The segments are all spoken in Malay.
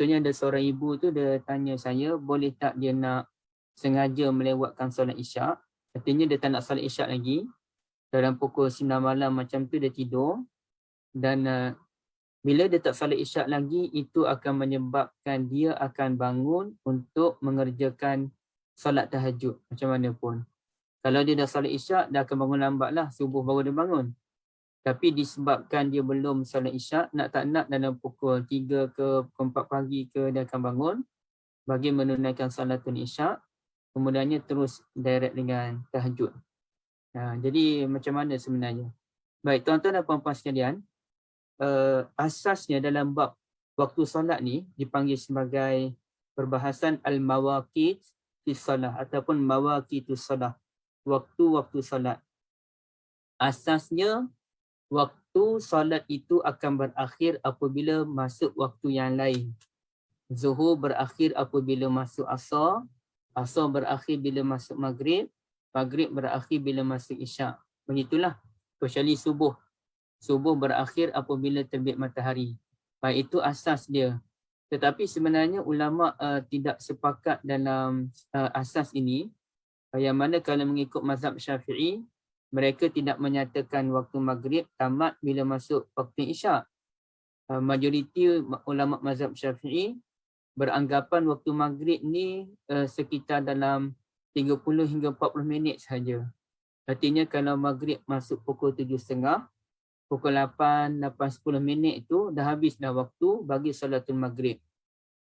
Contohnya ada seorang ibu tu dia tanya saya, boleh tak dia nak sengaja melewatkan solat isyak. Artinya dia tak nak solat isyak lagi. Dalam pukul 9 malam macam tu dia tidur. Dan bila dia tak solat isyak lagi, itu akan menyebabkan dia akan bangun untuk mengerjakan solat tahajud macam mana pun. Kalau dia dah solat isyak, dia akan bangun lambat lah. Subuh baru dia bangun. Tapi disebabkan dia belum solat isyak, nak tak nak dalam pukul 3 ke pukul 4 pagi ke dia akan bangun bagi menunaikan solatun isyak. Kemudiannya terus direct dengan tahajud. Jadi macam mana sebenarnya? Baik, tuan-tuan dan puan-puan sekalian, asasnya dalam bab waktu solat ni dipanggil sebagai perbahasan al-mawaqit fi solat ataupun mawaqitus solat. Waktu-waktu solat. Asasnya waktu solat itu akan berakhir apabila masuk waktu yang lain. Zuhur berakhir apabila masuk asar, asar berakhir bila masuk maghrib, maghrib berakhir bila masuk isyak. Begitulah. Kecuali subuh. Subuh berakhir apabila terbit matahari. Baik, itu asas dia. Tetapi sebenarnya ulama tidak sepakat dalam asas ini. Yang mana kalau mengikut mazhab Syafi'i, mereka tidak menyatakan waktu maghrib tamat bila masuk waktu isyak. Majoriti ulama mazhab Syafi'i beranggapan waktu maghrib ni sekitar dalam 30 hingga 40 minit sahaja. Artinya kalau maghrib masuk pukul 7.30, pukul 8, 8.10 minit itu dah habis dah waktu bagi salatul maghrib.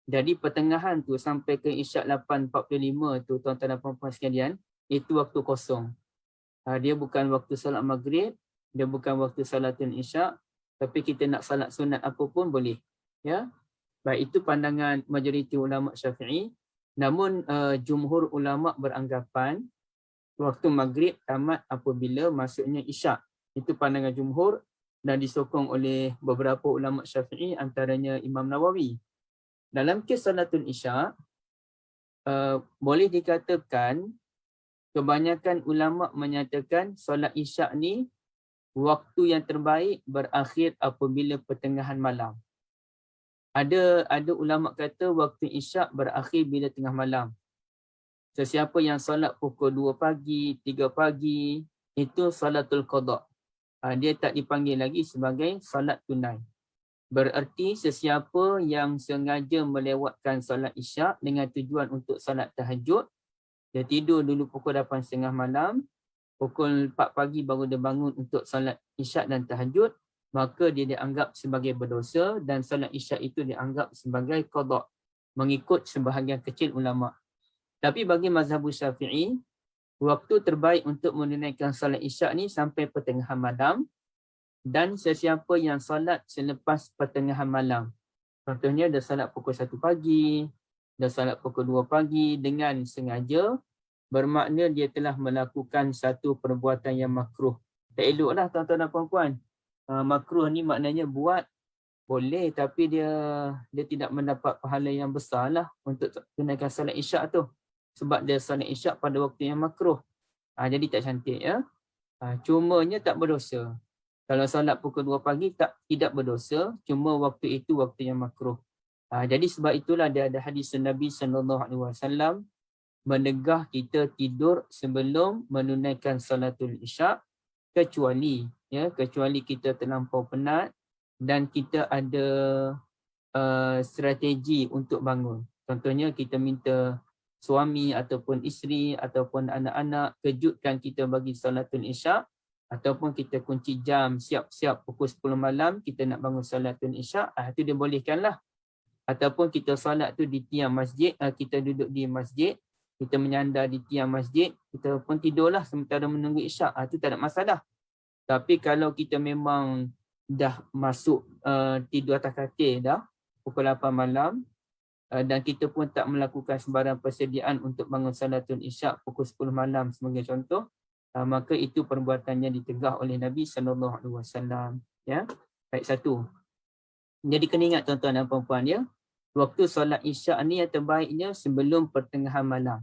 Jadi pertengahan tu sampai ke isyak 8.45 tu tuan-tuan dan puan-puan sekalian, itu waktu kosong. Dia bukan waktu salat maghrib, dia bukan waktu salatul isyak, tapi kita nak salat sunat apa pun boleh. Ya. Baik, itu pandangan majoriti ulama Syafi'i. Namun jumhur ulama beranggapan waktu maghrib tamat apabila masuknya isyak. Itu pandangan jumhur dan disokong oleh beberapa ulama Syafi'i, antaranya Imam Nawawi. Dalam kes salatul isyak, boleh dikatakan kebanyakan ulama menyatakan solat isyak ni waktu yang terbaik berakhir apabila pertengahan malam. Ada ulama kata waktu isyak berakhir bila tengah malam. Sesiapa yang solat pukul 2 pagi, 3 pagi, itu salatul qada. Dia tak dipanggil lagi sebagai solat tunai. Bererti sesiapa yang sengaja melewatkan solat isyak dengan tujuan untuk solat tahajud, dia tidur dulu pukul 8.30 malam, pukul 4 pagi baru dia bangun untuk solat isyak dan tahajud, maka dia dianggap sebagai berdosa dan solat isyak itu dianggap sebagai qada mengikut sebahagian kecil ulama. Tapi bagi mazhab Syafi'i, waktu terbaik untuk menunaikan solat isyak ni sampai pertengahan malam, dan sesiapa yang solat selepas pertengahan malam. Contohnya dia solat pukul 1 pagi, dia solat pukul 2 pagi dengan sengaja, bermakna dia telah melakukan satu perbuatan yang makruh. Tak eloklah tuan-tuan dan puan-puan. Makruh ni maknanya buat boleh tapi dia tidak mendapat pahala yang besar lah untuk tunaikan solat isyak tu. Sebab dia solat isyak pada waktu yang makruh. Jadi tak cantik ya. Cumanya tak berdosa. Kalau solat pukul 2 pagi tidak berdosa, cuma waktu itu waktu yang makruh. Jadi sebab itulah dia ada hadis Nabi SAW menegah kita tidur sebelum menunaikan salatul isyak, kecuali kita terlampau penat dan kita ada strategi untuk bangun. Contohnya kita minta suami ataupun isteri ataupun anak-anak kejutkan kita bagi salatul isyak, ataupun kita kunci jam siap-siap pukul 10 malam kita nak bangun salatul isyak, itu dia bolehkanlah. Ataupun kita solat tu di tiang masjid, kita duduk di masjid, kita menyandar di tiang masjid, kita pun tidurlah sementara menunggu isyak, itu tak ada masalah. Tapi kalau kita memang dah masuk tidur atas katil dah pukul 8 malam dan kita pun tak melakukan sembarang persediaan untuk bangun salatul isyak pukul 10 malam sebagai contoh, maka itu perbuatannya ditegah oleh Nabi SAW. Ya, baik, satu. Jadi kena ingat tuan-tuan dan puan-puan ya, waktu solat isyak ni yang terbaiknya sebelum pertengahan malam.